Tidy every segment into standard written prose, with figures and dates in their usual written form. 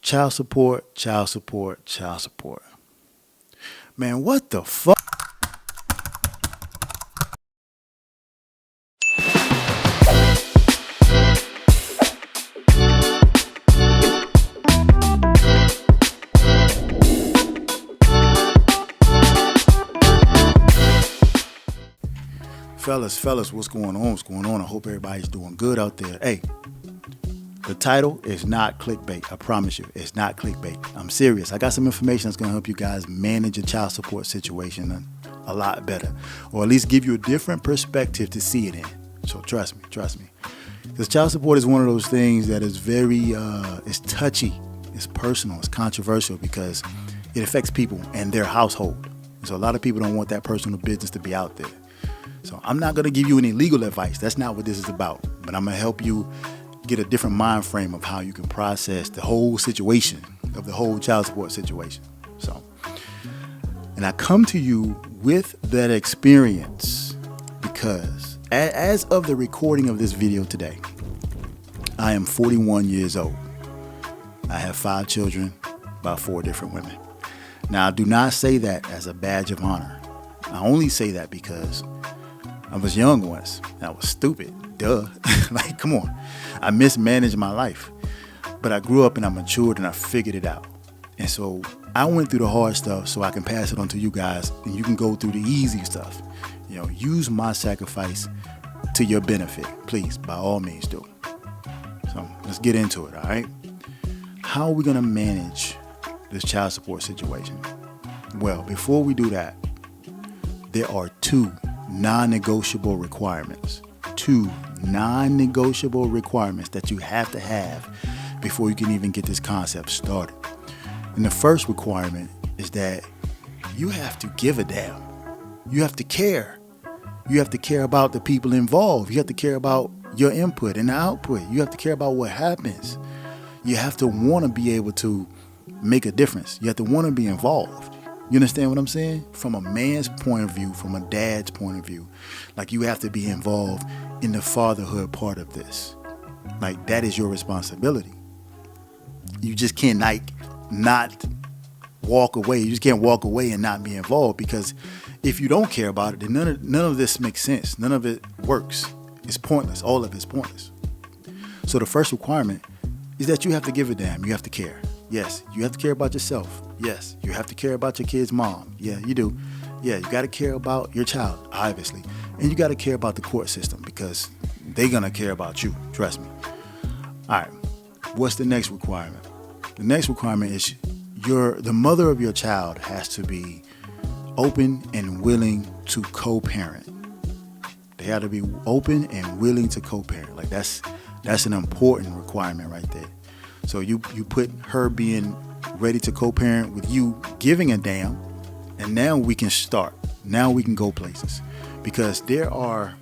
Child support, child support, child support. Man, what the fuck? Fellas, what's going on? What's going on? I hope everybody's doing good out there. Hey, the title is not clickbait. I promise you, it's not clickbait. I'm serious. I got some information that's going to help you guys manage your child support situation a lot better, or at least give you a different perspective to see it in. So trust me. Because child support is one of those things that is very, it's touchy, it's personal, it's controversial because it affects people and their household. So a lot of people don't want that personal business to be out there. So I'm not going to give you any legal advice. That's not what this is about. But I'm going to help you get a different mind frame of how you can process the whole situation of the whole child support situation. So, and I come to you with that experience because as of the recording of this video today, I am 41 years old. I have 5 children by 4 different women. Now, I do not say that as a badge of honor. I only say that because I was young once. I was stupid. Duh. Like, come on. I mismanaged my life. But I grew up and I matured and I figured it out. And so I went through the hard stuff so I can pass it on to you guys and you can go through the easy stuff. You know, use my sacrifice to your benefit. Please, by all means, do. So let's get into it, all right? How are we going to manage this child support situation? Well, before we do that, there are 2 non-negotiable requirements. 2 non-negotiable requirements that you have to have before you can even get this concept started. And the first requirement is that you have to give a damn. You have to care. You have to care about the people involved. You have to care about your input and the output. You have to care about what happens. You have to want to be able to make a difference. You have to want to be involved. You understand what I'm saying? From a man's point of view, from a dad's point of view, like you have to be involved in the fatherhood part of this. Like that is your responsibility. You just can't not walk away. You just can't walk away and not be involved because if you don't care about it, then none of this makes sense. None of it works. It's pointless. All of it's pointless. So the first requirement is that you have to give a damn. You have to care. Yes, you have to care about yourself. Yes, you have to care about your kid's mom. Yeah, you do. Yeah, you got to care about your child, obviously. And you got to care about the court system because they're going to care about you. Trust me. All right. What's the next requirement? The next requirement is the mother of your child has to be open and willing to co-parent. They have to be open and willing to co-parent. Like that's an important requirement right there. So you put her being ready to co-parent with you giving a damn, and now we can start. Now we can go places. Because there are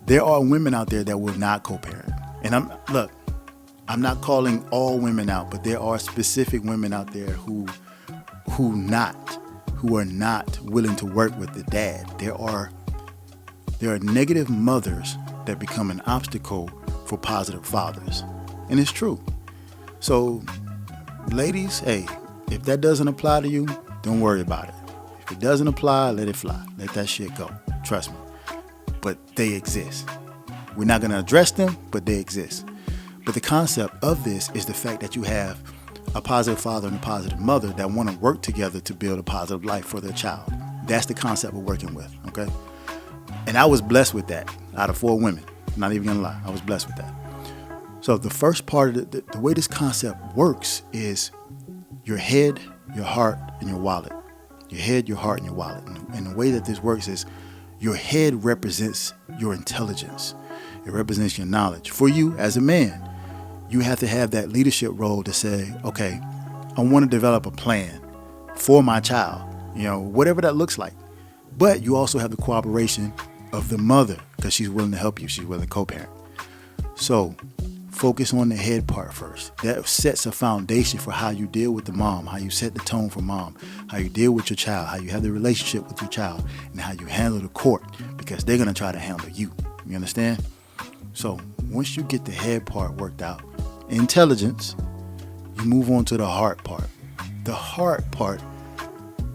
women out there that will not co-parent. And I'm not calling all women out, but there are specific women out there who are not willing to work with the dad. There are negative mothers that become an obstacle for positive fathers. And it's true. So ladies, hey, if that doesn't apply to you, don't worry about it. If it doesn't apply, let it fly. Let that shit go. Trust me. But they exist. We're not going to address them, but they exist. But the concept of this is the fact that you have a positive father and a positive mother that want to work together to build a positive life for their child. That's the concept we're working with, okay? And I was blessed with that out of 4 women. Not even gonna lie, I was blessed with that. So the first part of the way this concept works is your head, your heart, and your wallet. Your head, your heart, and your wallet. And the way that this works is your head represents your intelligence. It represents your knowledge. For you as a man, you have to have that leadership role to say, okay, I want to develop a plan for my child, whatever that looks like. But you also have the cooperation of the mother because she's willing to help you. She's willing to co-parent. So focus on the head part first. That sets a foundation for how you deal with the mom, how you set the tone for mom, how you deal with your child, how you have the relationship with your child, and how you handle the court because they're going to try to handle you. You understand? So once you get the head part worked out intelligence, you move on to the heart part. The heart part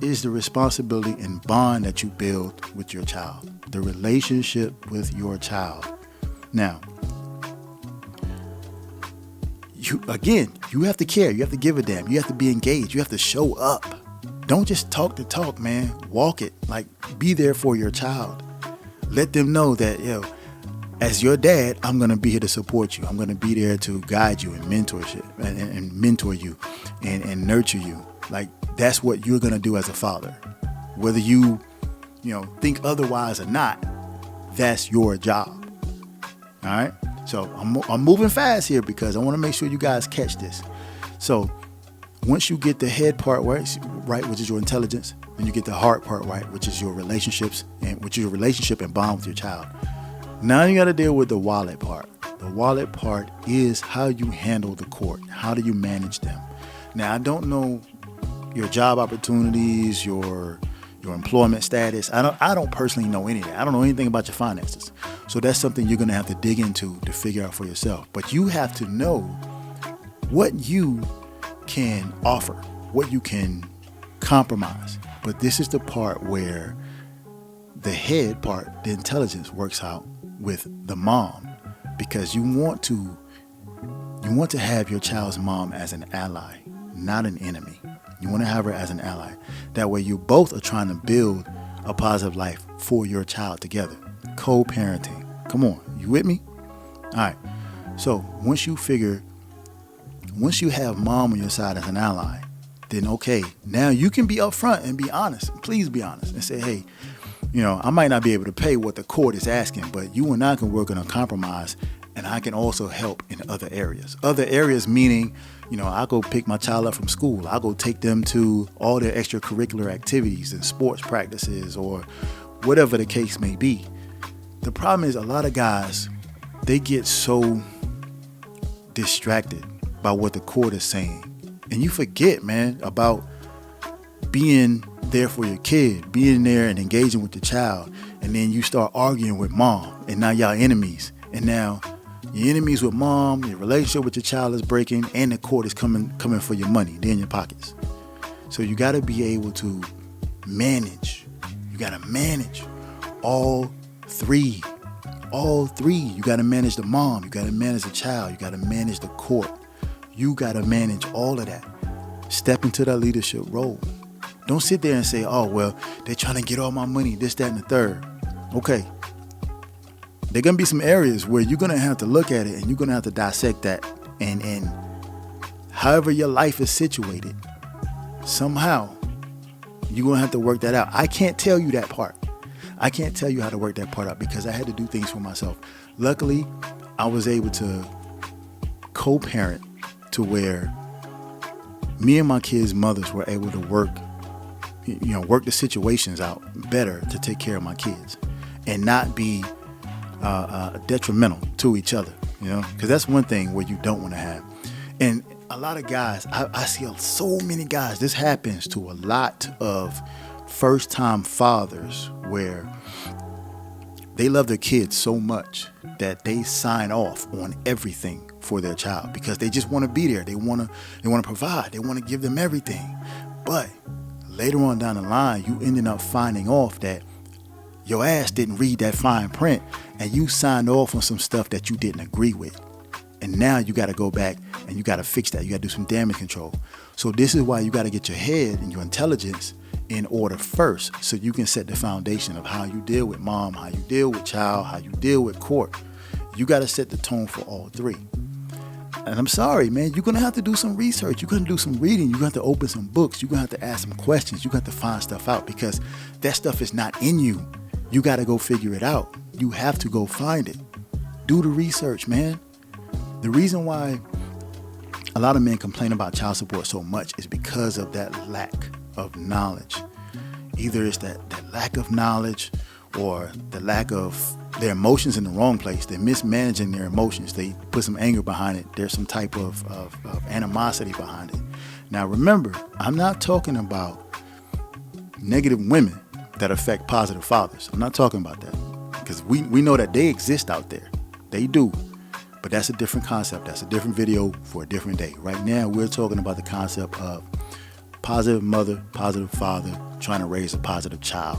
is the responsibility and bond that you build with your child, the relationship with your child. Now, you have to care. You have to give a damn. You have to be engaged. You have to show up. Don't just talk the talk, man. Walk it. Like, be there for your child. Let them know that, as your dad, I'm going to be here to support you. I'm going to be there to guide you and mentorship and mentor you and nurture you. Like, that's what you're going to do as a father. Whether you think otherwise or not, that's your job. All right. So I'm moving fast here because I want to make sure you guys catch this. So once you get the head part right, which is your intelligence, then you get the heart part right, which is your relationships and bond with your child. Now you got to deal with the wallet part. The wallet part is how you handle the court. How do you manage them? Now, I don't know your job opportunities, your employment status. I don't personally know any of that. I don't know anything about your finances. So that's something you're going to have to dig into to figure out for yourself. But you have to know what you can offer, what you can compromise. But this is the part where the head part, the intelligence, works out with the mom, because you want to have your child's mom as an ally, not an enemy. You want to have her as an ally. That way you both are trying to build a positive life for your child together. Co-parenting. Come on, you with me? All right. So once you have mom on your side as an ally, then okay, now you can be upfront and be honest. Please be honest and say, hey, I might not be able to pay what the court is asking, but you and I can work on a compromise, and I can also help in other areas. Other areas meaning, I go pick my child up from school. I go take them to all their extracurricular activities and sports practices or whatever the case may be. The problem is a lot of guys, they get so distracted by what the court is saying. And you forget, man, about being there for your kid, being there and engaging with the child. And then you start arguing with mom, and now y'all enemies. And now you're enemies with mom, your relationship with your child is breaking, and the court is coming for your money. They're in your pockets. So you got to be able to manage. You got to manage all three. You got to manage the mom. You got to manage the child. You got to manage the court. You got to manage all of that. Step into that leadership role. Don't sit there and say, oh, well, they're trying to get all my money, this, that, and the third. Okay. There are going to be some areas where you're going to have to look at it and you're going to have to dissect that. And however your life is situated, somehow you're going to have to work that out. I can't tell you that part. I can't tell you how to work that part out because I had to do things for myself. Luckily, I was able to co-parent to where me and my kids' mothers were able to work the situations out better to take care of my kids and not be detrimental to each other, because that's one thing where you don't want to have. And a lot of guys, I see so many guys, this happens to a lot of first-time fathers where they love their kids so much that they sign off on everything for their child because they just want to be there. They want to provide. They want to give them everything. But later on down the line, you ended up finding off that your ass didn't read that fine print and you signed off on some stuff that you didn't agree with. And now you got to go back and you got to fix that. You got to do some damage control. So this is why you got to get your head and your intelligence in order first, so you can set the foundation of how you deal with mom, how you deal with child, how you deal with court. You got to set the tone for all three. And I'm sorry, man, you're going to have to do some research. You're going to do some reading. You're going to have to open some books. You're going to have to ask some questions. You're going to have to find stuff out because that stuff is not in you. You got to go figure it out. You have to go find it. Do the research, man. The reason why a lot of men complain about child support so much is because of that lack of knowledge. Either it's that lack of knowledge or the lack of their emotions in the wrong place. They're mismanaging their emotions. They put some anger behind it. There's some type of animosity behind it. Now remember, I'm not talking about negative women that affect positive fathers. I'm not talking about that because we know that they exist out there. They do. But that's a different concept. That's a different video for a different day. Right now, we're talking about the concept of positive mother, positive father, trying to raise a positive child,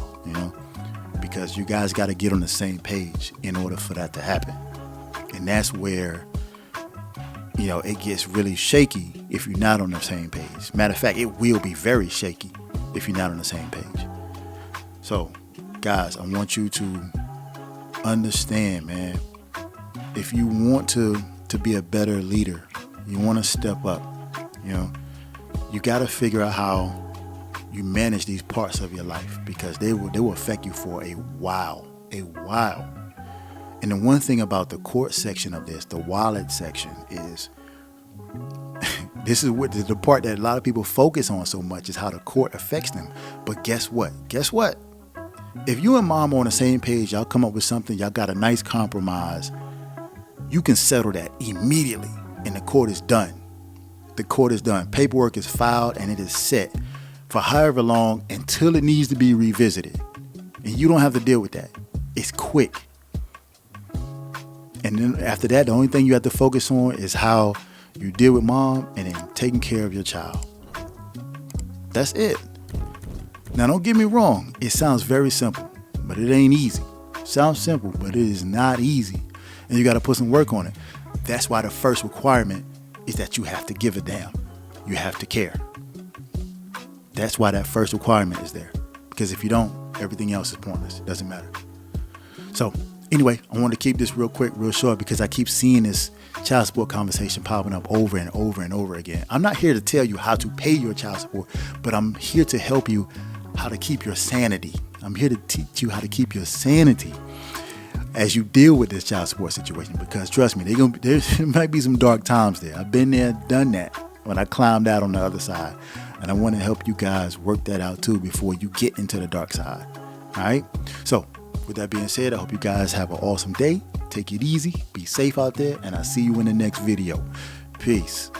because you guys got to get on the same page in order for that to happen. And that's where, it gets really shaky if you're not on the same page. Matter of fact, it will be very shaky if you're not on the same page. So, guys, I want you to understand, man, if you want to be a better leader, you want to step up, you got to figure out how you manage these parts of your life, because they will affect you for a while. And the one thing about the court section of this, the wallet section, is this is what the part that a lot of people focus on so much, is how the court affects them. But guess what? If you and mom are on the same page, y'all come up with something, y'all got a nice compromise, you can settle that immediately, and the court is done. The court is done. Paperwork is filed, and it is set for however long until it needs to be revisited. And you don't have to deal with that. It's quick. And then after that, the only thing you have to focus on is how you deal with mom and then taking care of your child. That's it. Now, don't get me wrong. It sounds very simple, but it ain't easy. It sounds simple, but it is not easy. And you got to put some work on it. That's why the first requirement is that you have to give a damn. You have to care. That's why that first requirement is there. Because if you don't, everything else is pointless. It doesn't matter. So anyway, I want to keep this real quick, real short, because I keep seeing this child support conversation popping up over and over and over again. I'm not here to tell you how to pay your child support, but I'm here to help you how to keep your sanity. I'm here to teach you how to keep your sanity as you deal with this child support situation, because trust me, there might be some dark times there. I've been there, done that when I climbed out on the other side. And I want to help you guys work that out too before you get into the dark side. All right. So with that being said, I hope you guys have an awesome day. Take it easy. Be safe out there. And I'll see you in the next video. Peace.